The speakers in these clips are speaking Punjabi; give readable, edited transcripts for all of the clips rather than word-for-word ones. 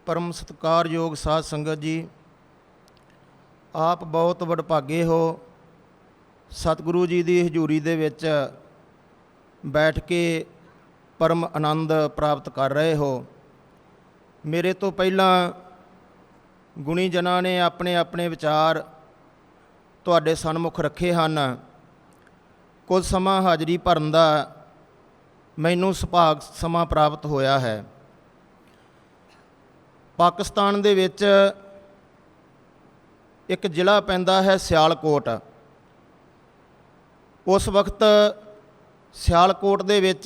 परम सत्कारयोग साध संगत जी, आप बहुत वडभागे हो। सतगुरु जी की हजूरी दे विच बैठ के परम आनंद प्राप्त कर रहे हो। मेरे तो पहला गुणी जना ने अपने अपने विचार तुहाडे सन्मुख रखे हैं। कुछ समा हाज़री भरन दा मैनू सुभाग समा प्राप्त होया है। पाकिस्तान दे विच एक जिला पैंदा है सियालकोट। उस वक्त सियालकोट दे विच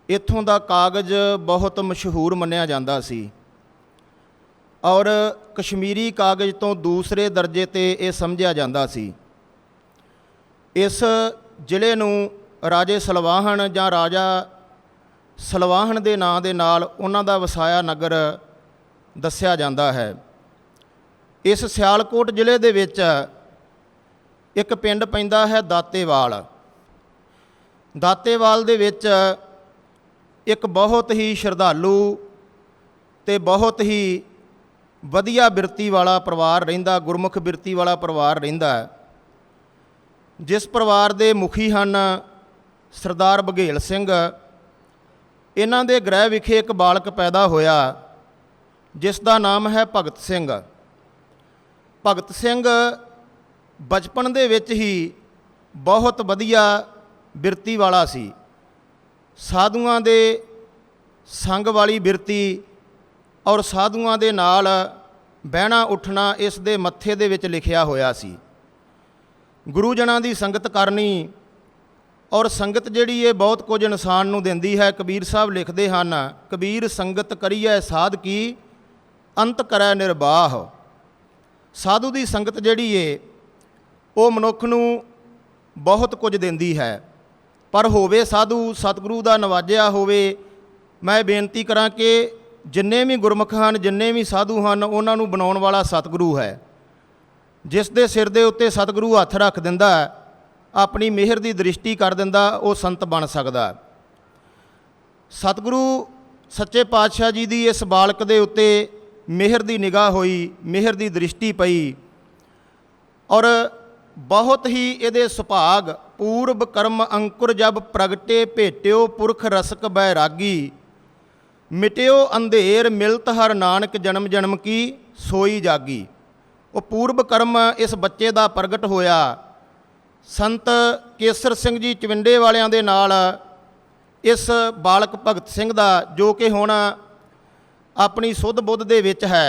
इत्थों दा कागज़ बहुत मशहूर मन्निया जांदा सी और कश्मीरी कागज़ तो दूसरे दर्जे ते ये समझिया जांदा सी। इस जिले नूं राजे सलवाहन जां राजा सलवाहन के नाँ दे नाल उन्हां दा वसाया नगर दस्सिया जांदा है। इस सियालकोट जिले दे विच एक पिंड पैंदा है दातेवाल। दातेवाल दे विच एक बहुत ही श्रद्धालु ते बहुत ही वधिया बिरती वाला परिवार रहिंदा, गुरमुख बिरती वाला परिवार रहिंदा। जिस परिवार दे मुखी हन सरदार बघेल सिंह। इन्हां दे गृह विखे एक बालक पैदा होया जिस दा नाम है भगत सिंह। भगत सिंह बचपन दे विच ही बहुत वधिया बिरती वाला सी। साधुआं दे संग वाली बिरती और साधुआं दे नाल बहना उठना इस दे मत्थे दे विच लिखिया होया सी। गुरुजनां दी संगत करनी और संगत जिहड़ी ये बहुत कुछ इंसान नूं दिंदी है। कबीर साहब लिखते हैं, कबीर संगत करिए साध की अंत करै निर्वाह। साधु की संगत जिहड़ी है वो मनुख नूं बहुत कुछ दिंदी है। पर होवे साधु सतगुरु दा नवाजिया होवे। मैं बेनती करां कि जिन्ने भी गुरमुख हैं, जिन्ने भी साधु हैं, उन्हां नूं बनाउण वाला सतगुरु है। जिस दे सिर दे उत्ते सतगुरु हथ रख दिंदा, अपनी मेहर की दृष्टि कर दिंदा, वो संत बन सकदा। सतगुरु सच्चे पातशाह जी की इस बालक दे उत्ते मेहर की निगाह हुई, मेहर की दृष्टि पई और बहुत ही इहदे सुभाग पूर्व कर्म अंकुर जब प्रगटे भेट्यो पुरख रसक बैरागी। मिट्यो अंधेर मिलत हर नानक जन्म जन्म की सोई जागी। वो पूर्व कर्म इस बच्चे का प्रगट होया। संत केसर सिंह जी चविंडे वालियां दे नाल इस बालक भगत सिंह दा, जो कि हुण अपनी सुध बुद्ध दे विच है,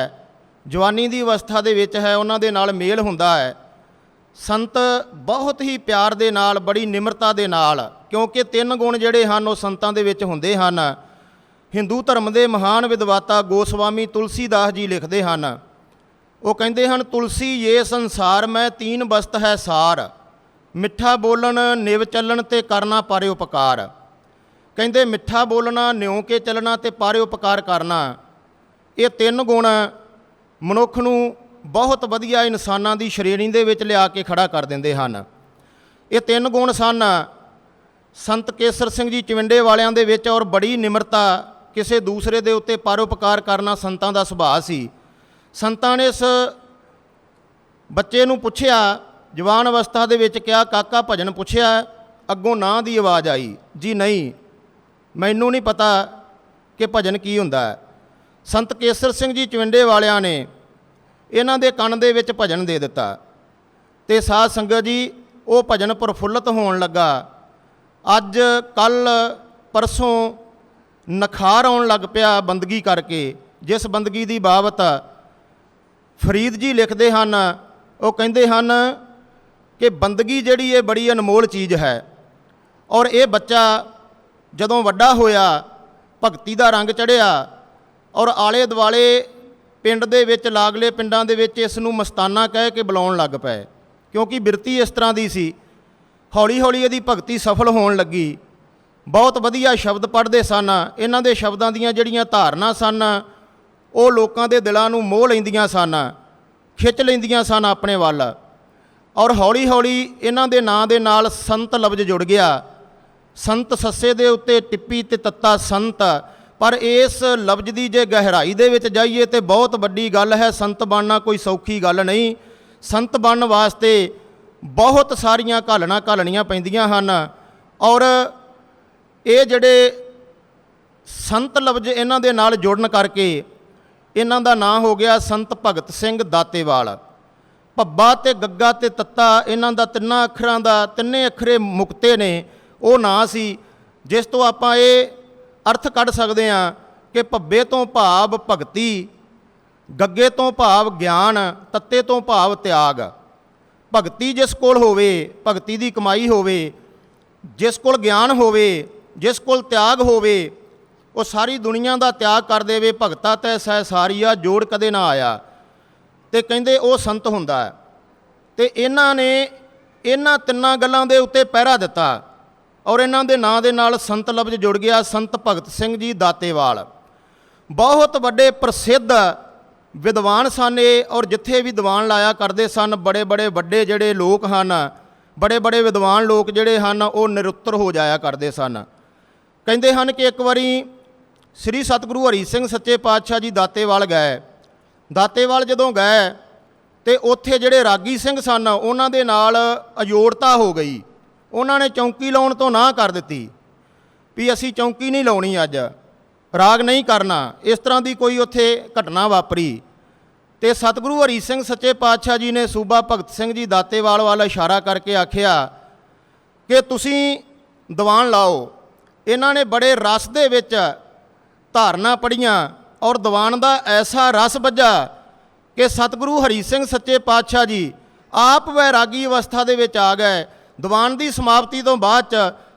जवानी की अवस्था दे विच है, उन्हां दे नाल मेल हुंदा है। संत बहुत ही प्यार दे नाल, बड़ी निमरता दे नाल, क्योंकि तीन गुण जिहड़े हन वो संतां दे विच हुंदे हन। हिंदू धर्म के महान विद्वाता गोस्वामी तुलसीदास जी लिखते हैं, वो कहते हैं, तुलसी ये संसार में तीन वस्त है सार। मिठा बोलन निव चलन ते करना पारे उपकार। कहते मिठा बोलना, न्यों के चलना ते पारे उपकार करना, ये तीन गुण मनुख नूं बहुत वधिया इंसानां दी श्रेणी दे विच लिया के खड़ा कर दिंदे हन। ये तीन गुण सन संत केसर सिंह जी चविंडे वालियां दे विच। और बड़ी निमरता, किसी दूसरे दे उत्ते परोपकार करना संतां दा सुभाਅ सी। संतां ने इस बच्चे नूं पुछया, जवान अवस्था दे विच, क्या काका भजन पुछया? अगों नां दी आवाज़ आई, जी नहीं, मैनू नहीं पता कि भजन की हुंदा है। संत केसर सिंह जी चविंडे वालियां ने इन्हां दे कंन दे विच भजन दे दिता ते साध संगत जी वो भजन प्रफुल्लत होण लगा। अज कल परसों नखार आउण लग पिया बंदगी करके। जिस बंदगी की बाबत फरीद जी लिखते हैं, वो कहते हैं कि बंदगी जिहड़ी ये बड़ी अनमोल चीज़ है। और ये बच्चा जदों वड्डा होया, भगती का रंग चढ़िया और आले दुआले पिंड दे विच, लागले पिंडां दे विच इस नूं मस्ताना कह के बुलाउण लग पए, क्योंकि बिरती इस तरह की सी। हौली हौली इहदी भगती सफल होण लगी। बहुत वधिया शब्द पढ़दे सन। इन्हां दे शब्दां दीयां जिहड़ियां धारना सन वो लोकां दे दिलां नूं मोह लैंदियां सन, खिच लैंदियां सन अपने वल। और हौली हौली इन्हां दे नां दे नाल संत लफ्ज़ जुड़ गया। संत सस्से दे उत्ते टिप्पी ते तत्ता संत, पर इस लफ्ज़ की जे गहराई दे विच जाइए तो बहुत वड्डी गल है। संत बनना कोई सौखी गल नहीं। संत बनने वास्ते बहुत सारियां घालना घालनियां पैंदियां हन। और ये जड़े संत लफ्ज़ इन्हां दे नाल जुड़न करके इन्हां दा नाम हो गया संत भगत सिंह दातेवाल। भब्बा ते गग्गा ते तत्ता इन्हां दा तिन्नां अखरां दा तिन्ने अखरे मुक्ते ने वो नाम सी, जिस तो आपां ये अर्थ कढ़ सकते हैं कि भब्बे तो भाव भगती, गग्गे तो भाव ज्ञान, तत्ते तो भाव त्याग। भगती जिस कोल होवे, भगती दी कमाई होवे, जिस कोल ज्ञान होवे, जिस कोल त्याग होवे, वो सारी दुनिया का त्याग कर देवे। भगता तै सै सारिया जोड़ कदे ना आया, तो कहिंदे वो संत हुंदा है। तो इन्हां ने इन्हां तिन्नां गल्लां दे उत्ते पहरा दिता और इन्हां दे नां दे नाल संत लफ्ज़ जुड़ गया, संत भगत सिंह जी दातेवाल। बहुत वड्डे प्रसिद्ध विद्वान सन ये, और जिथे भी दीवान लाया करते सन बड़े बड़े वड्डे जिहड़े लोग हैं, बड़े बड़े विद्वान लोग जिहड़े हैं वो निरुत्तर हो जाया करते सन। कहते हैं कि एक बारी श्री सतगुरु हरि सिंह सच्चे पातशाह जी दातेवाल गए। दातेवाल जदों गए तो उत्थे जिहड़े रागी सिंह सन उन्हां दे नाल अजोड़ता हो गई। उन्होंने चौंकी लाउण तो ना कर दी भी असी चौंकी नहीं लाउणी, अज राग नहीं करना। इस तरह की कोई उत्थे घटना वापरी तो सतगुरु हरि सिंह सच्चे पातशाह जी ने सूबा भगत सिंह जी दातेवाल वाल इशारा करके आखिया कि तुसीं दीवान लाओ। इन्हां ने बड़े रस दे विच धारना पढ़ियां और दीवान का ऐसा रस बजा कि सतगुरु हरि सिंह सच्चे पातशाह जी आप वैरागी अवस्था दे विच आ गए। दीवान की समाप्ति तो बाद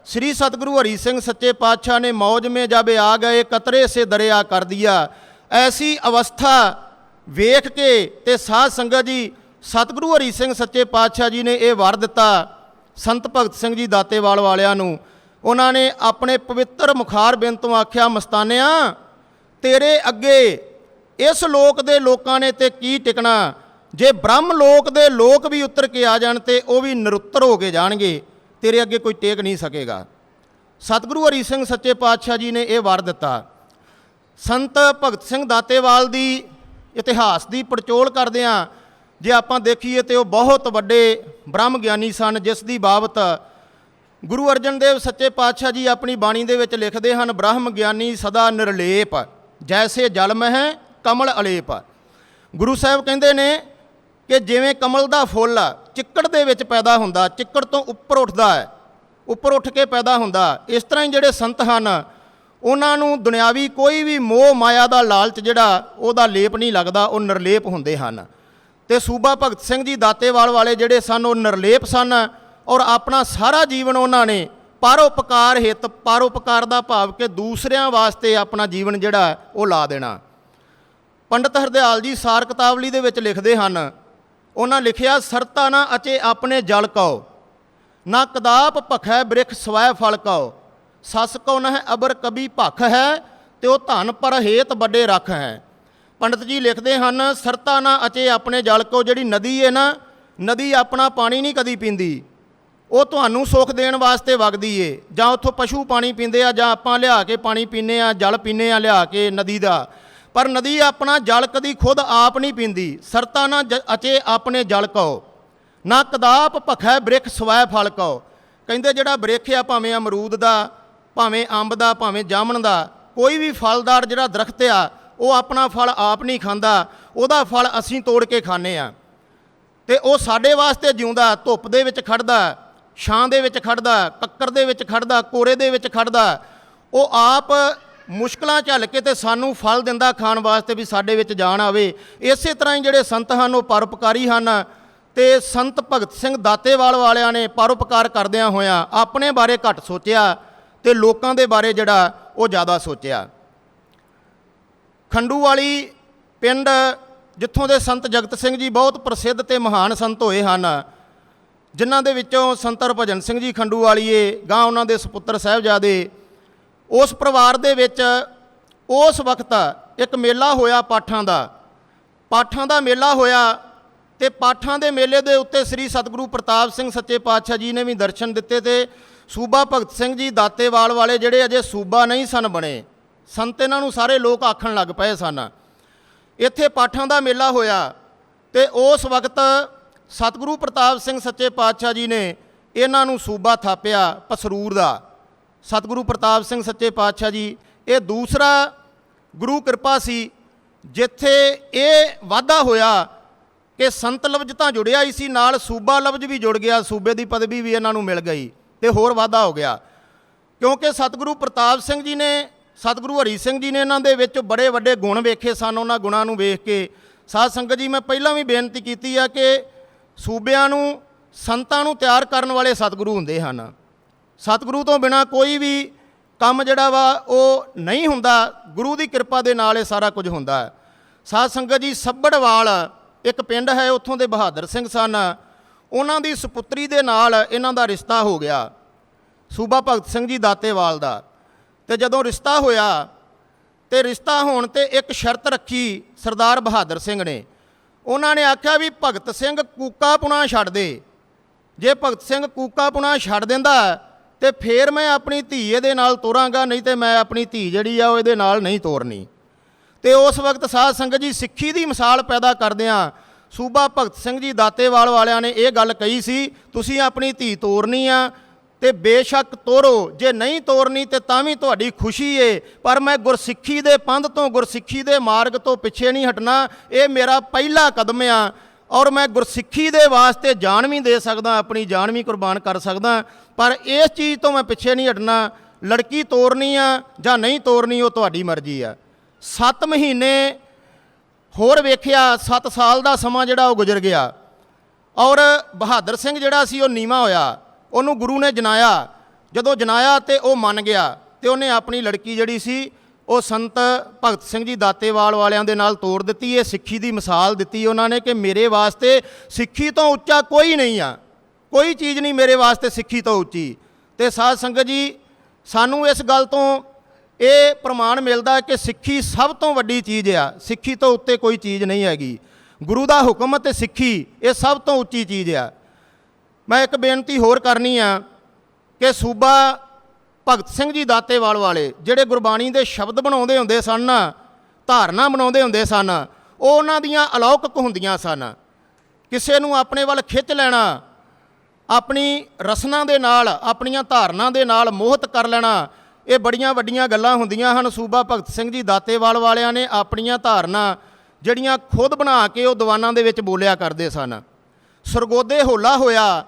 श्री सतगुरु हरि सिंह सच्चे पातशाह ने मौज में जब आ गए कतरे से दरिया कर दिया। ऐसी अवस्था वेख के ते साध संगत जी सतगुरु हरि सिंह सच्चे पातशाह जी ने यह वर दिता संत भगत सिंह जी दातेवाल वालियां नूं। उन्होंने अपने पवित्र मुखार बिन तो आख्या, मस्तानिया तेरे अगे इस लोक दे लोकां ने ते की टिकना, जे ब्रह्म लोक दे लोक भी उतर के आ जाण ते वो भी निरुत्तर हो के जाणगे, तेरे अगे कोई टेक नहीं सकेगा। सतगुरु हरि सिंह सच्चे पातशाह जी ने यह वर दिता। संत भगत सिंह दातेवाल दी इतिहास की पड़चोल करदिआं जे आपां देखीए तो बहुत वड्डे ब्रह्म ज्ञानी सन, जिस दी बाबत गुरु अर्जन देव सच्चे पातशाह जी अपनी बाणी दे विच लिखदे हन, ब्रह्म ज्ञानी सदा निर्लेप जैसे जल में है कमल अलेप। गुरु साहब कहंदे ने कि जिवें कमल दा फुੱਲ चिक्कड़ दे विच पैदा हुंदा, चिक्कड़ तो उपर उठदा है, उपर उठ के पैदा हुंदा, इस तरह ही जिहड़े संत हन उन्हां नूं दुनियावी कोई भी मोह माया दा लालच जिहड़ा उहदा लेप नहीं लगदा, वो निर्लेप हुंदे हन। ते सूबा भगत सिंह जी दातेवाल वाले जिहड़े सन वो निर्लेप सन और अपना सारा जीवन उन्होंने परोपकार हित, परोपकार का भाव कि दूसरियां वास्ते अपना जीवन जिहड़ा वो ला देना। पंडित हरदयाल जी सार कितावली दे विच लिखदे हन, उन्हां लिखिया, सरता ना अचे अपने जल कौ, ना कदाप भखै बृख स्वै फल कौ, सस कौ न अबर कभी भख है, तो धन पर हेत बड़े रख है। पंडित जी लिखते हैं, सरता ना अचे अपने जल को, जिहड़ी नदी है ना, नदी अपना पानी नहीं कदी पींदी, वो तुहानूं सुख देण वास्ते वगदी है, जां उत्थों पशु पानी पींदे आ, जां आपां लिया के पानी पीने आ, जल पीने आ लिया के नदी दा, पर नदी अपना जल कदी खुद आप नहीं पींदी। सरता ना अचे अपने जल कहो, ना कदाप भखै बृख स्वै फल कहो। कहंदे जिहड़ा बृख आ, भावें अमरूद दा, भावें अंब दा, भावें जामन दा, कोई भी फलदार जिहड़ा दरख्त आ वो अपना फल आप नहीं खांदा, उहदा फल असीं तोड़ के खाने आ। ते वो साडे वास्ते जिउंदा, धुੱਪ दे विच खड़दा, छां दे विच खड़दा, कक्कर दे विच खड़दा, कोरे दे विच खड़दा, वो आप मुश्किलां झल के ते सानू फल दिंदा खाण वास्ते भी साडे विच जान आवे। इसे तरह ही जिहड़े संत हन वो परोपकारी हन। ते संत भगत सिंह दातेवाल वालियां ने परोपकार करदिआं होइआं अपने बारे घट सोचिया ते लोकां दे बारे जिहड़ा वो ज़्यादा सोचिया। खंडू वाली पिंड जित्थों दे संत जगत सिंह जी बहुत प्रसिद्ध ते महान संत होए हन, जिन्हां दे विचों संत हरभजन सिंह जी खंडू वालीए, गां उन्हां दे सपुੱਤਰ साहिबजादे, उस परिवार दे विच उस वक्त एक मेला होया पाठां दा मेला होया। ते पाठां दे मेले दे उत्ते श्री सतगुरु प्रताप सिंह सच्चे पातशाह जी ने भी दर्शन दिते। ते सूबा भगत सिंह जी दातेवाल वाले जिहड़े अजे सूबा नहीं सन बने, ਸੰਤ ਇਹਨਾਂ ਨੂੰ ਸਾਰੇ ਲੋਕ ਆਖਣ ਲੱਗ ਪਏ ਸਨ। ਇੱਥੇ ਪਾਠਾਂ ਦਾ ਮੇਲਾ ਹੋਇਆ ਤੇ ਉਸ ਵਕਤ ਸਤਿਗੁਰੂ ਪ੍ਰਤਾਪ ਸਿੰਘ ਸੱਚੇ ਪਾਤਸ਼ਾਹ ਜੀ ਨੇ ਇਹਨਾਂ ਨੂੰ ਸੂਬਾ ਥਾਪਿਆ ਪਸਰੂਰ ਦਾ। ਸਤਿਗੁਰੂ ਪ੍ਰਤਾਪ ਸਿੰਘ ਸੱਚੇ ਪਾਤਸ਼ਾਹ ਜੀ ਇਹ ਦੂਸਰਾ ਗੁਰੂ ਕਿਰਪਾ ਸੀ ਜਿੱਥੇ ਇਹ ਵਾਧਾ ਹੋਇਆ ਕਿ ਸੰਤ ਲਫ਼ਜ਼ ਤਾਂ ਜੁੜਿਆ ਹੀ ਸੀ, ਨਾਲ ਸੂਬਾ ਲਫ਼ਜ਼ ਵੀ ਜੁੜ ਗਿਆ, ਸੂਬੇ ਦੀ ਪਦਵੀ ਵੀ ਇਹਨਾਂ ਨੂੰ ਮਿਲ ਗਈ ਤੇ ਹੋਰ ਵਾਧਾ ਹੋ ਗਿਆ। ਕਿਉਂਕਿ ਸਤਿਗੁਰੂ ਪ੍ਰਤਾਪ ਸਿੰਘ ਜੀ ਨੇ, ਸਤਿਗੁਰੂ ਹਰੀ ਸਿੰਘ ਜੀ ਨੇ ਇਹਨਾਂ ਦੇ ਵਿੱਚ ਬੜੇ ਵੱਡੇ ਗੁਣ ਵੇਖੇ ਸਨ। ਉਹਨਾਂ ਗੁਣਾਂ ਨੂੰ ਵੇਖ ਕੇ ਸਾਧ ਸੰਗਤ ਜੀ, ਮੈਂ ਪਹਿਲਾਂ ਵੀ ਬੇਨਤੀ ਕੀਤੀ ਆ ਕਿ ਸੂਬਿਆਂ ਨੂੰ, ਸੰਤਾਂ ਨੂੰ ਤਿਆਰ ਕਰਨ ਵਾਲੇ ਸਤਿਗੁਰੂ ਹੁੰਦੇ ਹਨ। ਸਤਿਗੁਰੂ ਤੋਂ ਬਿਨਾਂ ਕੋਈ ਵੀ ਕੰਮ ਜਿਹੜਾ ਵਾ ਉਹ ਨਹੀਂ ਹੁੰਦਾ। ਗੁਰੂ ਦੀ ਕਿਰਪਾ ਦੇ ਨਾਲ ਇਹ ਸਾਰਾ ਕੁਝ ਹੁੰਦਾ ਹੈ। ਸਾਧ ਸੰਗਤ ਜੀ, ਸੱਬੜਵਾਲ ਇੱਕ ਪਿੰਡ ਹੈ, ਉੱਥੋਂ ਦੇ ਬਹਾਦਰ ਸਿੰਘ ਸਨ। ਉਹਨਾਂ ਦੀ ਸੁਪੁੱਤਰੀ ਦੇ ਨਾਲ ਇਹਨਾਂ ਦਾ ਰਿਸ਼ਤਾ ਹੋ ਗਿਆ, ਸੂਬਾ ਭਗਤ ਸਿੰਘ ਜੀ ਦਾਤੇਵਾਲ ਦਾ। ਤੇ ਜਦੋਂ ਰਿਸ਼ਤਾ ਹੋਇਆ ਤੇ ਰਿਸ਼ਤਾ ਹੋਣ ਤੇ ਇੱਕ ਸ਼ਰਤ ਰੱਖੀ ਸਰਦਾਰ ਬਹਾਦਰ ਸਿੰਘ ਨੇ। ਉਹਨਾਂ ਨੇ ਆਖਿਆ ਵੀ ਭਗਤ ਸਿੰਘ ਕੂਕਾ ਪੁਣਾ ਛੱਡ ਦੇ। ਜੇ ਭਗਤ ਸਿੰਘ ਕੂਕਾ ਪੁਣਾ ਛੱਡ ਦਿੰਦਾ ਤੇ ਫੇਰ ਮੈਂ ਆਪਣੀ ਧੀ ਇਹਦੇ ਨਾਲ ਤੋਰਾਂਗਾ, ਨਹੀਂ ਤੇ ਮੈਂ ਆਪਣੀ ਧੀ ਜਿਹੜੀ ਆ ਉਹ ਇਹਦੇ ਨਾਲ ਨਹੀਂ ਤੋਰਨੀ। ਤੇ ਉਸ ਵਕਤ ਸਾਧ ਸੰਗਤ ਜੀ, ਸਿੱਖੀ ਦੀ ਮਿਸਾਲ ਪੈਦਾ ਕਰਦਿਆਂ ਸੂਬਾ ਭਗਤ ਸਿੰਘ ਜੀ ਦਾਤੇਵਾਲ ਵਾਲਿਆਂ ਨੇ ਇਹ ਗੱਲ ਕਹੀ ਸੀ, ਤੁਸੀਂ ਆਪਣੀ ਧੀ ਤੋਰਨੀ ਆ ਤੇ ਬੇਸ਼ੱਕ ਤੋਰੋ, ਜੇ ਨਹੀਂ ਤੋਰਨੀ ਤੇ ਤਾਂ ਵੀ ਤੁਹਾਡੀ ਖੁਸ਼ੀ ਏ, ਪਰ ਮੈਂ ਗੁਰਸਿੱਖੀ ਦੇ ਪੰਧ ਤੋਂ, ਗੁਰਸਿੱਖੀ ਦੇ ਮਾਰਗ ਤੋਂ ਪਿੱਛੇ ਨਹੀਂ ਹਟਣਾ। ਇਹ ਮੇਰਾ ਪਹਿਲਾ ਕਦਮ ਆ ਔਰ ਮੈਂ ਗੁਰਸਿੱਖੀ ਦੇ ਵਾਸਤੇ ਜਾਨ ਵੀ ਦੇ ਸਕਦਾ, ਆਪਣੀ ਜਾਨ ਵੀ ਕੁਰਬਾਨ ਕਰ ਸਕਦਾ, ਪਰ ਇਸ ਚੀਜ਼ ਤੋਂ ਮੈਂ ਪਿੱਛੇ ਨਹੀਂ ਹਟਣਾ। ਲੜਕੀ ਤੋਰਨੀ ਆ ਜਾਂ ਨਹੀਂ ਤੋਰਨੀ ਉਹ ਤੁਹਾਡੀ ਮਰਜ਼ੀ ਆ। 7 ਮਹੀਨੇ ਹੋਰ ਵੇਖਿਆ, 7 ਸਾਲ ਦਾ ਸਮਾਂ ਜਿਹੜਾ ਉਹ ਗੁਜ਼ਰ ਗਿਆ ਔਰ ਬਹਾਦਰ ਸਿੰਘ ਜਿਹੜਾ ਸੀ ਉਹ ਨੀਵਾਂ ਹੋਇਆ। ਉਹਨੂੰ ਗੁਰੂ ਨੇ ਜਨਾਇਆ। ਜਦੋਂ ਜਨਾਇਆ ਤੇ ਉਹ ਮੰਨ ਗਿਆ ਤੇ ਉਹਨੇ ਆਪਣੀ ਲੜਕੀ ਜਿਹੜੀ ਸੀ ਉਹ ਸੰਤ ਭਗਤ ਸਿੰਘ ਜੀ ਦਾਤੇਵਾਲ ਵਾਲਿਆਂ ਦੇ ਨਾਲ ਤੋੜ ਦਿੱਤੀ। ਇਹ ਸਿੱਖੀ ਦੀ ਮਿਸਾਲ ਦਿੱਤੀ ਉਹਨਾਂ ਨੇ ਕਿ ਮੇਰੇ ਵਾਸਤੇ ਸਿੱਖੀ ਤੋਂ ਉੱਚਾ ਕੋਈ ਨਹੀਂ ਆ, ਕੋਈ ਚੀਜ਼ ਨਹੀਂ ਮੇਰੇ ਵਾਸਤੇ ਸਿੱਖੀ ਤੋਂ ਉੱਚੀ। ਤੇ ਸਾਧ ਸੰਗਤ ਜੀ, ਸਾਨੂੰ ਇਸ ਗੱਲ ਤੋਂ ਇਹ ਪ੍ਰਮਾਣ ਮਿਲਦਾ ਕਿ ਸਿੱਖੀ ਸਭ ਤੋਂ ਵੱਡੀ ਚੀਜ਼ ਆ। ਸਿੱਖੀ ਤੋਂ ਉੱਤੇ ਕੋਈ ਚੀਜ਼ ਨਹੀਂ ਹੈਗੀ। ਗੁਰੂ ਦਾ ਹੁਕਮ ਅਤੇ ਸਿੱਖੀ ਇਹ ਸਭ ਤੋਂ ਉੱਚੀ ਚੀਜ਼ ਆ। ਮੈਂ ਇੱਕ ਬੇਨਤੀ ਹੋਰ ਕਰਨੀ ਆ ਕਿ ਸੂਬਾ ਭਗਤ ਸਿੰਘ ਜੀ ਦਾਤੇਵਾਲ ਵਾਲੇ ਜਿਹੜੇ ਗੁਰਬਾਣੀ ਦੇ ਸ਼ਬਦ ਬਣਾਉਂਦੇ ਹੁੰਦੇ ਸਨ ਨਾ, ਧਾਰਨਾ ਬਣਾਉਂਦੇ ਹੁੰਦੇ ਸਨ, ਉਹ ਉਹਨਾਂ ਦੀਆਂ ਅਲੌਕਿਕ ਹੁੰਦੀਆਂ ਸਨ। ਕਿਸੇ ਨੂੰ ਆਪਣੇ ਵੱਲ ਖਿੱਚ ਲੈਣਾ, ਆਪਣੀ ਰਸਨਾ ਦੇ ਨਾਲ, ਆਪਣੀਆਂ ਧਾਰਨਾ ਦੇ ਨਾਲ ਮੋਹਿਤ ਕਰ ਲੈਣਾ, ਇਹ ਬੜੀਆਂ ਵੱਡੀਆਂ ਗੱਲਾਂ ਹੁੰਦੀਆਂ ਹਨ। ਸੂਬਾ ਭਗਤ ਸਿੰਘ ਜੀ ਦਾਤੇਵਾਲ ਵਾਲਿਆਂ ਨੇ ਆਪਣੀਆਂ ਧਾਰਨਾ ਜਿਹੜੀਆਂ ਖੁਦ ਬਣਾ ਕੇ ਉਹ ਦੀਵਾਨਾਂ ਦੇ ਵਿੱਚ ਬੋਲਿਆ ਕਰਦੇ ਸਨ। ਸਰਗੋਦੇ ਹੋਲਾ ਹੋਇਆ,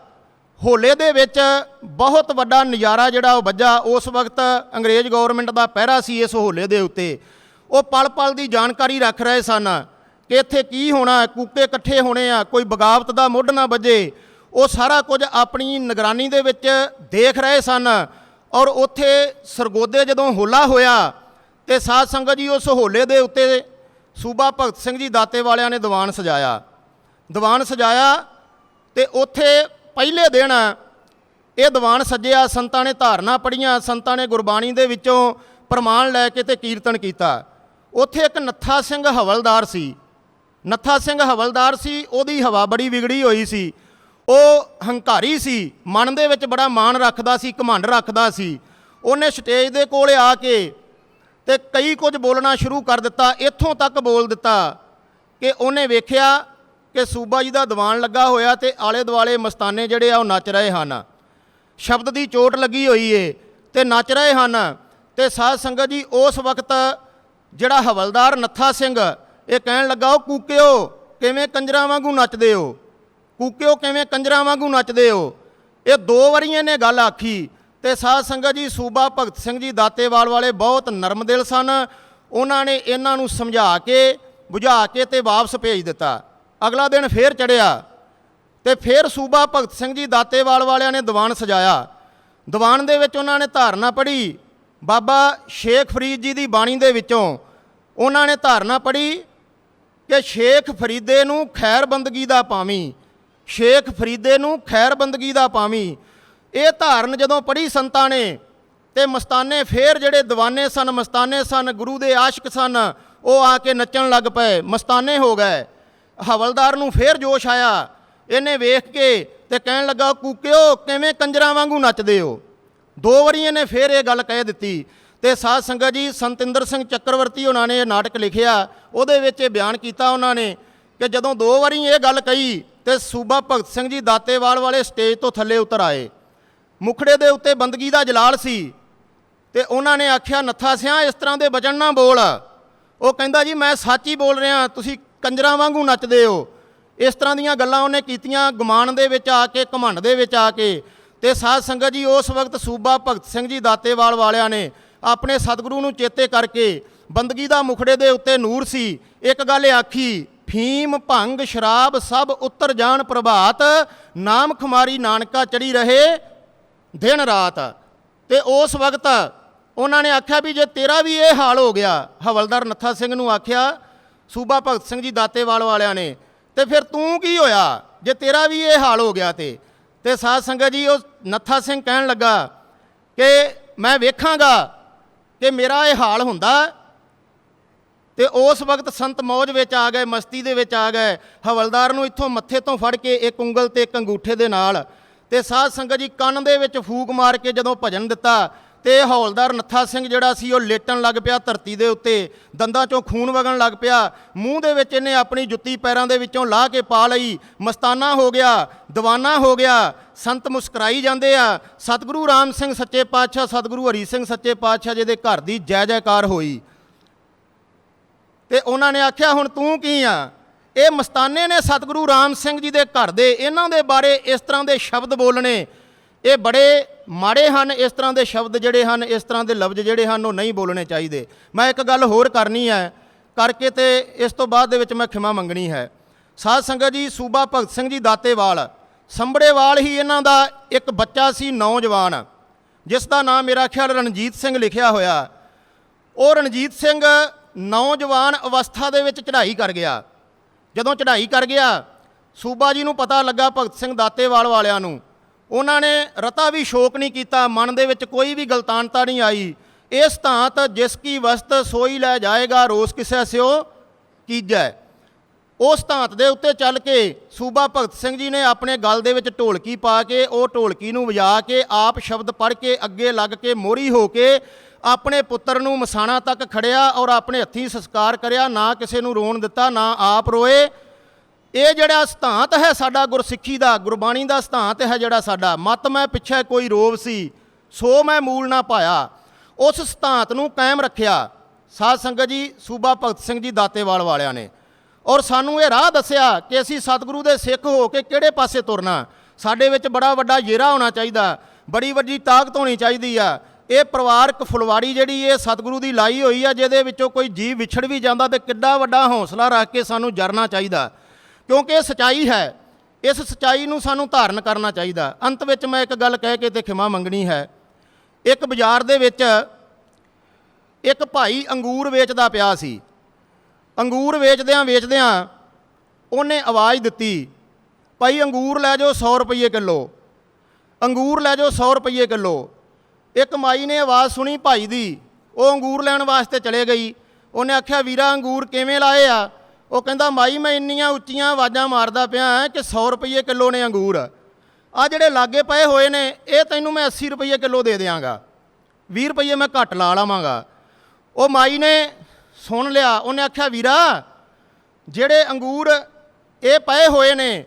ਹੋਲੇ ਦੇ ਵਿੱਚ ਬਹੁਤ ਵੱਡਾ ਨਜ਼ਾਰਾ ਜਿਹੜਾ ਉਹ ਵੱਜਾ। ਉਸ ਵਕਤ ਅੰਗਰੇਜ਼ ਗੌਰਮੈਂਟ ਦਾ ਪਹਿਰਾ ਸੀ ਇਸ ਹੋਲੇ ਦੇ ਉੱਤੇ। ਉਹ ਪਲ ਪਲ ਦੀ ਜਾਣਕਾਰੀ ਰੱਖ ਰਹੇ ਸਨ ਕਿ ਇੱਥੇ ਕੀ ਹੋਣਾ, ਕੂਕੇ ਇਕੱਠੇ ਹੋਣੇ ਆ, ਕੋਈ ਬਗਾਵਤ ਦਾ ਮੁੱਢ ਨਾ ਵੱਜੇ। ਉਹ ਸਾਰਾ ਕੁਝ ਆਪਣੀ ਨਿਗਰਾਨੀ ਦੇ ਵਿੱਚ ਦੇਖ ਰਹੇ ਸਨ। ਔਰ ਉੱਥੇ ਸਰਗੋਦੇ ਜਦੋਂ ਹੋਲਾ ਹੋਇਆ ਤੇ ਸਾਧ ਸੰਗਤ ਜੀ, ਉਸ ਹੋਲੇ ਦੇ ਉੱਤੇ ਸੂਬਾ ਭਗਤ ਸਿੰਘ ਜੀ ਦਾਤੇ ਵਾਲਿਆਂ ਨੇ ਦੀਵਾਨ ਸਜਾਇਆ। ਦੀਵਾਨ ਸਜਾਇਆ ਤੇ ਉੱਥੇ ਪਹਿਲੇ ਦਿਨ ਇਹ ਦੀਵਾਨ ਸੱਜਿਆ। ਸੰਤਾਂ ਨੇ ਧਾਰਨਾ ਪੜ੍ਹੀਆਂ, ਸੰਤਾਂ ਨੇ ਗੁਰਬਾਣੀ ਦੇ ਵਿੱਚੋਂ ਪ੍ਰਮਾਣ ਲੈ ਕੇ ਤੇ ਕੀਰਤਨ ਕੀਤਾ। ਉੱਥੇ ਇੱਕ ਨੱਥਾ ਸਿੰਘ ਹਵਲਦਾਰ ਸੀ। ਨੱਥਾ ਸਿੰਘ ਹਵਲਦਾਰ ਸੀ, ਉਹਦੀ ਹਵਾ ਬੜੀ ਵਿਗੜੀ ਹੋਈ ਸੀ। ਉਹ ਹੰਕਾਰੀ ਸੀ, ਮਨ ਦੇ ਵਿੱਚ ਬੜਾ ਮਾਣ ਰੱਖਦਾ ਸੀ, ਘਮੰਡ ਰੱਖਦਾ ਸੀ। ਉਹਨੇ ਸਟੇਜ ਦੇ ਕੋਲ ਆ ਕੇ ਤੇ ਕਈ ਕੁਝ ਬੋਲਣਾ ਸ਼ੁਰੂ ਕਰ ਦਿੱਤਾ। ਇੱਥੋਂ ਤੱਕ ਬੋਲ ਦਿੱਤਾ ਕਿ ਉਹਨੇ ਵੇਖਿਆ ਕਿ ਸੂਬਾ ਜੀ ਦਾ ਦੀਵਾਨ ਲੱਗਾ ਹੋਇਆ ਤੇ ਆਲੇ ਦੁਆਲੇ ਮਸਤਾਨੇ ਜਿਹੜੇ ਆ ਉਹ ਨੱਚ ਰਹੇ ਹਨ। ਸ਼ਬਦ ਦੀ ਚੋਟ ਲੱਗੀ ਹੋਈ ਏ ਤੇ ਨੱਚ ਰਹੇ ਹਨ। ਤੇ ਸਾਧ ਸੰਗਤ ਜੀ, ਉਸ ਵਕਤ ਜਿਹੜਾ ਹਵਲਦਾਰ ਨੱਥਾ ਸਿੰਘ ਇਹ ਕਹਿਣ ਲੱਗਾ, ਉਹ ਕੂਕਿਓ ਕਿਵੇਂ ਕੰਜਰਾਂ ਵਾਂਗੂ ਨੱਚਦੇ ਹੋ, ਕੂਕਿਓ ਕਿਵੇਂ ਕੰਜਰਾਂ ਵਾਂਗੂ ਨੱਚਦੇ ਹੋ। ਇਹ 2 ਵਾਰੀ ਇਹਨੇ ਗੱਲ ਆਖੀ। ਤੇ ਸਾਧ ਸੰਗਤ ਜੀ, ਸੂਬਾ ਭਗਤ ਸਿੰਘ ਜੀ ਦਾਤੇਵਾਲ ਵਾਲੇ ਬਹੁਤ ਨਰਮ ਦਿਲ ਸਨ। ਉਹਨਾਂ ਨੇ ਇਹਨਾਂ ਨੂੰ ਸਮਝਾ ਕੇ, ਬੁਝਾ ਕੇ ਤੇ ਵਾਪਸ ਭੇਜ ਦਿੱਤਾ। ਅਗਲਾ ਦਿਨ ਫੇਰ ਚੜ੍ਹਿਆ ਤੇ ਫੇਰ ਸੂਬਾ ਭਗਤ ਸਿੰਘ ਜੀ ਦਾਤੇਵਾਲ ਵਾਲਿਆਂ ਨੇ ਦੀਵਾਨ ਸਜਾਇਆ। ਦੀਵਾਨ ਦੇ ਵਿੱਚ ਉਹਨਾਂ ਨੇ ਧਾਰਨਾ ਪੜ੍ਹੀ। ਬਾਬਾ ਸ਼ੇਖ ਫਰੀਦ ਜੀ ਦੀ ਬਾਣੀ ਦੇ ਵਿੱਚੋਂ ਉਹਨਾਂ ਨੇ ਧਾਰਨਾ ਪੜ੍ਹੀ ਕਿ ਸ਼ੇਖ ਫਰੀਦੇ ਨੂੰ ਖੈਰ ਬੰਦਗੀ ਦਾ ਪਾਵੀਂ, ਸ਼ੇਖ ਫਰੀਦੇ ਨੂੰ ਖੈਰ ਬੰਦਗੀ ਦਾ ਪਾਵੀਂ। ਇਹ ਧਾਰਨ ਜਦੋਂ ਪੜ੍ਹੀ ਸੰਤਾਂ ਨੇ ਤੇ ਮਸਤਾਨੇ ਫੇਰ ਜਿਹੜੇ ਦੀਵਾਨੇ ਸਨ, ਮਸਤਾਨੇ ਸਨ, ਗੁਰੂ ਦੇ ਆਸ਼ਿਕ ਸਨ, ਉਹ ਆ ਕੇ ਨੱਚਣ ਲੱਗ ਪਏ, ਮਸਤਾਨੇ ਹੋ ਗਏ। ਹਵਲਦਾਰ ਨੂੰ ਫੇਰ ਜੋਸ਼ ਆਇਆ। ਇਹਨੇ ਵੇਖ ਕੇ ਤੇ ਕਹਿਣ ਲੱਗਾ, ਕੂਕਿਓ ਕਿਵੇਂ ਕੰਜਰਾਂ ਵਾਂਗੂ ਨੱਚਦੇ ਹੋ। 2 ਵਾਰੀ ਇਹਨੇ ਫੇਰ ਇਹ ਗੱਲ ਕਹਿ ਦਿੱਤੀ। ਤੇ ਸਾਧ ਸੰਗਤ ਜੀ ਸੰਤਿੰਦਰ ਸਿੰਘ ਚੱਕਰਵਰਤੀ ਉਹਨਾਂ ਨੇ ਇਹ ਨਾਟਕ ਲਿਖਿਆ, ਉਹਦੇ ਵਿੱਚ ਇਹ ਬਿਆਨ ਕੀਤਾ ਉਹਨਾਂ ਨੇ ਕਿ ਜਦੋਂ 2 ਵਾਰੀ ਇਹ ਗੱਲ ਕਹੀ ਤੇ ਸੂਬਾ ਭਗਤ ਸਿੰਘ ਜੀ ਦਾਤੇਵਾਲ ਵਾਲੇ ਸਟੇਜ ਤੋਂ ਥੱਲੇ ਉਤਰ ਆਏ। ਮੁਖੜੇ ਦੇ ਉੱਤੇ ਬੰਦਗੀ ਦਾ ਜਲਾਲ ਸੀ ਤੇ ਉਹਨਾਂ ਨੇ ਆਖਿਆ, ਨੱਥਾ ਸਿਆਂ ਇਸ ਤਰ੍ਹਾਂ ਦੇ ਵਚਨ ਨਾ ਬੋਲ। ਉਹ ਕਹਿੰਦਾ ਜੀ ਮੈਂ ਸੱਚ ਹੀ ਬੋਲ ਰਿਹਾ, ਤੁਸੀਂ ਕੰਜਰਾਂ ਵਾਂਗੂ ਨੱਚਦੇ ਹੋ। ਇਸ ਤਰ੍ਹਾਂ ਦੀਆਂ ਗੱਲਾਂ ਉਹਨੇ ਕੀਤੀਆਂ ਗੁਮਾਨ ਦੇ ਵਿੱਚ ਆ ਕੇ, ਘਮੰਡ ਦੇ ਵਿੱਚ ਆ ਕੇ। ਤੇ ਸਾਧ ਸੰਗਤ ਜੀ ਉਸ ਵਕਤ ਸੂਬਾ ਭਗਤ ਸਿੰਘ ਜੀ ਦਾਤੇਵਾਲ ਵਾਲਿਆਂ ਨੇ ਆਪਣੇ ਸਤਿਗੁਰੂ ਨੂੰ ਚੇਤੇ ਕਰਕੇ, ਬੰਦਗੀ ਦਾ ਮੁਖੜੇ ਦੇ ਉੱਤੇ ਨੂਰ ਸੀ, ਇੱਕ ਗੱਲ ਆਖੀ, ਫੀਮ ਭੰਗ ਸ਼ਰਾਬ ਸਭ ਉਤਰ ਜਾਣ ਪ੍ਰਭਾਤ, ਨਾਮ ਖੁਮਾਰੀ ਨਾਨਕਾ ਚੜੀ ਰਹੇ ਦਿਨ ਰਾਤ। ਤੇ ਉਸ ਵਕਤ ਉਹਨਾਂ ਨੇ ਆਖਿਆ ਵੀ ਜੇ ਤੇਰਾ ਵੀ ਇਹ ਹਾਲ ਹੋ ਗਿਆ, ਹਵਲਦਾਰ ਨੱਥਾ ਸਿੰਘ ਨੂੰ ਆਖਿਆ ਸੂਬਾ ਭਗਤ ਸਿੰਘ ਜੀ ਦਾਤੇਵਾਲ ਵਾਲਿਆਂ ਨੇ, ਤੇ ਫਿਰ ਤੂੰ ਕੀ ਹੋਇਆ ਜੇ ਤੇਰਾ ਵੀ ਇਹ ਹਾਲ ਹੋ ਗਿਆ। ਤੇ ਸਾਧ ਸੰਗਤ ਜੀ ਉਹ ਨੱਥਾ ਸਿੰਘ ਕਹਿਣ ਲੱਗਾ ਕਿ ਮੈਂ ਵੇਖਾਂਗਾ ਕਿ ਮੇਰਾ ਇਹ ਹਾਲ ਹੁੰਦਾ। ਤੇ ਉਸ ਵਕਤ ਸੰਤ ਮੌਜ ਵਿੱਚ ਆ ਗਏ, ਮਸਤੀ ਦੇ ਵਿੱਚ ਆ ਗਏ। ਹਵਲਦਾਰ ਨੂੰ ਇੱਥੋਂ ਮੱਥੇ ਤੋਂ ਫੜ ਕੇ ਇੱਕ ਉਂਗਲ ਤੇ ਇੱਕ ਅੰਗੂਠੇ ਦੇ ਨਾਲ ਤੇ ਸਾਧ ਸੰਗਤ ਜੀ ਕੰਨ ਦੇ ਵਿੱਚ ਫੂਕ ਮਾਰ ਕੇ ਜਦੋਂ ਭਜਨ ਦਿੱਤਾ ਤੇ ਹੌਲਦਾਰ ਨੱਥਾ ਸਿੰਘ ਜਿਹੜਾ ਸੀ ਉਹ ਲੇਟਣ ਲੱਗ ਪਿਆ ਧਰਤੀ ਦੇ ਉੱਤੇ, ਦੰਦਾਂ 'ਚੋਂ ਖੂਨ ਵਗਣ ਲੱਗ ਪਿਆ। ਮੂੰਹ ਦੇ ਵਿੱਚ ਇਹਨੇ ਆਪਣੀ ਜੁੱਤੀ ਪੈਰਾਂ ਦੇ ਵਿੱਚੋਂ ਲਾਹ ਕੇ ਪਾ ਲਈ, ਮਸਤਾਨਾ ਹੋ ਗਿਆ, ਦੀਵਾਨਾ ਹੋ ਗਿਆ। ਸੰਤ ਮੁਸਕਰਾਈ ਜਾਂਦੇ ਆ। ਸਤਿਗੁਰੂ ਰਾਮ ਸਿੰਘ ਸੱਚੇ ਪਾਤਸ਼ਾਹ, ਸਤਿਗੁਰੂ ਹਰੀ ਸਿੰਘ ਸੱਚੇ ਪਾਤਸ਼ਾਹ ਜੀ ਦੇ ਘਰ ਦੀ ਜੈ ਜੈਕਾਰ ਹੋਈ। ਤੇ ਉਹਨਾਂ ਨੇ ਆਖਿਆ ਹੁਣ ਤੂੰ ਕੀ ਆ? ਇਹ ਮਸਤਾਨੇ ਨੇ ਸਤਿਗੁਰੂ ਰਾਮ ਸਿੰਘ ਜੀ ਦੇ ਘਰ ਦੇ, ਇਹਨਾਂ ਦੇ ਬਾਰੇ ਇਸ ਤਰ੍ਹਾਂ ਦੇ ਸ਼ਬਦ ਬੋਲਣੇ ਇਹ ਬੜੇ ਮਾੜੇ ਹਨ। ਇਸ ਤਰ੍ਹਾਂ ਦੇ ਸ਼ਬਦ ਜਿਹੜੇ ਹਨ, ਇਸ ਤਰ੍ਹਾਂ ਦੇ ਲਫ਼ਜ਼ ਜਿਹੜੇ ਹਨ ਉਹ ਨਹੀਂ ਬੋਲਣੇ ਚਾਹੀਦੇ। ਮੈਂ ਇੱਕ ਗੱਲ ਹੋਰ ਕਰਨੀ ਹੈ ਕਰਕੇ ਤੇ ਇਸ ਤੋਂ ਬਾਅਦ ਦੇ ਵਿੱਚ ਮੈਂ ਖਿਮਾ ਮੰਗਣੀ ਹੈ। ਸਾਧ ਸੰਗਤ ਜੀ ਸੂਬਾ ਭਗਤ ਸਿੰਘ ਜੀ ਦਾਤੇਵਾਲ ਸੰਭੜੇਵਾਲ ਹੀ ਇਹਨਾਂ ਦਾ ਇੱਕ ਬੱਚਾ ਸੀ ਨੌਜਵਾਨ, ਜਿਸ ਦਾ ਨਾਮ ਮੇਰਾ ਖਿਆਲ ਰਣਜੀਤ ਸਿੰਘ ਲਿਖਿਆ ਹੋਇਆ। ਉਹ ਰਣਜੀਤ ਸਿੰਘ ਨੌਜਵਾਨ ਅਵਸਥਾ ਦੇ ਵਿੱਚ ਚੜ੍ਹਾਈ ਕਰ ਗਿਆ। ਜਦੋਂ ਚੜ੍ਹਾਈ ਕਰ ਗਿਆ ਸੂਬਾ ਜੀ ਨੂੰ ਪਤਾ ਲੱਗਾ ਭਗਤ ਸਿੰਘ ਦਾਤੇਵਾਲ ਵਾਲਿਆਂ ਨੂੰ, ਉਹਨਾਂ ਨੇ ਰਤਾ ਵੀ ਸ਼ੋਕ ਨਹੀਂ ਕੀਤਾ, ਮਨ ਦੇ ਵਿੱਚ ਕੋਈ ਵੀ ਗਲਤਾਨਤਾ ਨਹੀਂ ਆਈ। ਇਸ ਧਾਤ ਜਿਸ ਕੀ ਵਸਤ ਸੋਈ ਲੈ ਜਾਏਗਾ, ਰੋਸ ਕਿਸੇ ਸਿਓ ਕੀਜੈ। ਉਸ ਧਾਤ ਦੇ ਉੱਤੇ ਚੱਲ ਕੇ ਸੂਬਾ ਭਗਤ ਸਿੰਘ ਜੀ ਨੇ ਆਪਣੇ ਗਲ ਦੇ ਵਿੱਚ ਢੋਲਕੀ ਪਾ ਕੇ ਉਹ ਢੋਲਕੀ ਨੂੰ ਵਜਾ ਕੇ ਆਪ ਸ਼ਬਦ ਪੜ੍ਹ ਕੇ ਅੱਗੇ ਲੱਗ ਕੇ ਮੋਹਰੀ ਹੋ ਕੇ ਆਪਣੇ ਪੁੱਤਰ ਨੂੰ ਮਸਾਣਾ ਤੱਕ ਖੜਿਆ ਔਰ ਆਪਣੇ ਹੱਥੀਂ ਸੰਸਕਾਰ ਕਰਿਆ। ਨਾ ਕਿਸੇ ਨੂੰ ਰੋਣ ਦਿੱਤਾ, ਨਾ ਆਪ ਰੋਏ। ਇਹ ਜਿਹੜਾ ਸਿਧਾਂਤ ਹੈ ਸਾਡਾ ਗੁਰਸਿੱਖੀ ਦਾ, ਗੁਰਬਾਣੀ ਦਾ ਸਿਧਾਂਤ ਹੈ ਜਿਹੜਾ ਸਾਡਾ, ਮਤ ਮੈਂ ਪਿੱਛੇ ਕੋਈ ਰੋਵ ਸੀ ਸੋ ਮੈਂ ਮੂਲ ਨਾ ਪਾਇਆ, ਉਸ ਸਿਧਾਂਤ ਨੂੰ ਕਾਇਮ ਰੱਖਿਆ ਸਾਧ ਸੰਗਤ ਜੀ ਸੂਬਾ ਭਗਤ ਸਿੰਘ ਜੀ ਦਾਤੇਵਾਲ ਵਾਲਿਆਂ ਨੇ। ਔਰ ਸਾਨੂੰ ਇਹ ਰਾਹ ਦੱਸਿਆ ਕਿ ਅਸੀਂ ਸਤਿਗੁਰੂ ਦੇ ਸਿੱਖ ਹੋ ਕੇ ਕਿਹੜੇ ਪਾਸੇ ਤੁਰਨਾ। ਸਾਡੇ ਵਿੱਚ ਬੜਾ ਵੱਡਾ ਜੇਰਾ ਹੋਣਾ ਚਾਹੀਦਾ, ਬੜੀ ਵੱਡੀ ਤਾਕਤ ਹੋਣੀ ਚਾਹੀਦੀ ਆ। ਇਹ ਪਰਿਵਾਰਕ ਫੁਲਵਾੜੀ ਜਿਹੜੀ ਇਹ ਸਤਿਗੁਰੂ ਦੀ ਲਾਈ ਹੋਈ ਆ, ਜਿਹਦੇ ਵਿੱਚੋਂ ਕੋਈ ਜੀਵ ਵਿਛੜ ਵੀ ਜਾਂਦਾ ਤੇ ਕਿੱਡਾ ਵੱਡਾ ਹੌਸਲਾ ਰੱਖ ਕੇ ਸਾਨੂੰ ਜਰਨਾ ਚਾਹੀਦਾ, ਕਿਉਂਕਿ ਇਹ ਸੱਚਾਈ ਹੈ। ਇਸ ਸੱਚਾਈ ਨੂੰ ਸਾਨੂੰ ਧਾਰਨ ਕਰਨਾ ਚਾਹੀਦਾ। ਅੰਤ ਵਿੱਚ ਮੈਂ ਇੱਕ ਗੱਲ ਕਹਿ ਕੇ ਤੇ ਖਿਮਾ ਮੰਗਣੀ ਹੈ। ਇੱਕ ਬਾਜ਼ਾਰ ਦੇ ਵਿੱਚ ਇੱਕ ਭਾਈ ਅੰਗੂਰ ਵੇਚਦਾ ਪਿਆ ਸੀ। ਅੰਗੂਰ ਵੇਚਦਿਆਂ ਉਹਨੇ ਆਵਾਜ਼ ਦਿੱਤੀ, ਭਾਈ ਅੰਗੂਰ ਲੈ ਜਾਓ 100 ਰੁਪਏ ਕਿਲੋ, ਅੰਗੂਰ ਲੈ ਜਾਓ 100 ਰੁਪਏ ਕਿਲੋ। ਇੱਕ ਮਾਈ ਨੇ ਆਵਾਜ਼ ਸੁਣੀ ਭਾਈ ਦੀ, ਉਹ ਅੰਗੂਰ ਲੈਣ ਵਾਸਤੇ ਚਲੇ ਗਈ। ਉਹਨੇ ਆਖਿਆ ਵੀਰਾ ਅੰਗੂਰ ਕਿਵੇਂ ਲਾਏ ਆ? ਉਹ ਕਹਿੰਦਾ ਮਾਈ ਮੈਂ ਇੰਨੀਆਂ ਉੱਚੀਆਂ ਆਵਾਜ਼ਾਂ ਮਾਰਦਾ ਪਿਆ ਕਿ 100 ਰੁਪਏ ਕਿਲੋ ਨੇ ਅੰਗੂਰ, ਆ ਜਿਹੜੇ ਲਾਗੇ ਪਏ ਹੋਏ ਨੇ ਇਹ ਤੈਨੂੰ ਮੈਂ 80 ਰੁਪਏ ਕਿਲੋ ਦੇ ਦਿਆਂਗਾ, 20 ਰੁਪਏ ਮੈਂ ਘੱਟ ਲਾ ਲਵਾਂਗਾ। ਉਹ ਮਾਈ ਨੇ ਸੁਣ ਲਿਆ। ਉਹਨੇ ਆਖਿਆ ਵੀਰਾ ਜਿਹੜੇ ਅੰਗੂਰ ਇਹ ਪਏ ਹੋਏ ਨੇ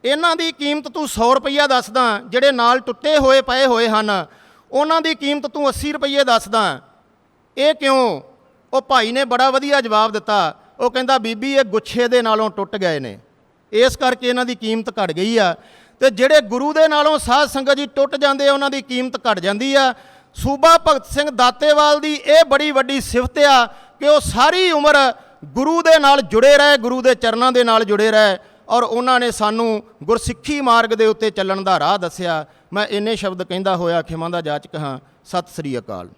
ਇਹਨਾਂ ਦੀ ਕੀਮਤ ਤੂੰ 100 ਰੁਪਈਆ ਦੱਸਦਾ, ਜਿਹੜੇ ਨਾਲ ਟੁੱਟੇ ਹੋਏ ਪਏ ਹੋਏ ਹਨ ਉਹਨਾਂ ਦੀ ਕੀਮਤ ਤੂੰ 80 ਰੁਪਏ ਦੱਸਦਾ, ਇਹ ਕਿਉਂ? ਉਹ ਭਾਈ ਨੇ ਬੜਾ ਵਧੀਆ ਜਵਾਬ ਦਿੱਤਾ। ਉਹ ਕਹਿੰਦਾ ਬੀਬੀ ਇਹ ਗੁੱਛੇ ਦੇ ਨਾਲੋਂ ਟੁੱਟ ਗਏ ਨੇ, ਇਸ ਕਰਕੇ ਇਹਨਾਂ ਦੀ ਕੀਮਤ ਘਟ ਗਈ ਆ। ਤੇ ਜਿਹੜੇ ਗੁਰੂ ਦੇ ਨਾਲੋਂ ਸਾਧ ਸੰਗਤ ਜੀ ਟੁੱਟ ਜਾਂਦੇ ਆ ਉਹਨਾਂ ਦੀ ਕੀਮਤ ਘਟ ਜਾਂਦੀ ਆ। ਸੂਬਾ ਭਗਤ ਸਿੰਘ ਦਾਤੇਵਾਲ ਦੀ ਇਹ ਬੜੀ ਵੱਡੀ ਸਿਫਤ ਆ ਕਿ ਉਹ ਸਾਰੀ ਉਮਰ ਗੁਰੂ ਦੇ ਨਾਲ ਜੁੜੇ ਰਹੇ, ਗੁਰੂ ਦੇ ਚਰਨਾਂ ਦੇ ਨਾਲ ਜੁੜੇ ਰਹੇ ਔਰ ਉਹਨਾਂ ਨੇ ਸਾਨੂੰ ਗੁਰਸਿੱਖੀ ਮਾਰਗ ਦੇ ਉੱਤੇ ਚੱਲਣ ਦਾ ਰਾਹ ਦੱਸਿਆ। ਮੈਂ ਇੰਨੇ ਸ਼ਬਦ ਕਹਿੰਦਾ ਹੋਇਆ ਖਿਮਾ ਦਾ ਜਾਚਕ ਹਾਂ। ਸਤਿ ਸ੍ਰੀ ਅਕਾਲ।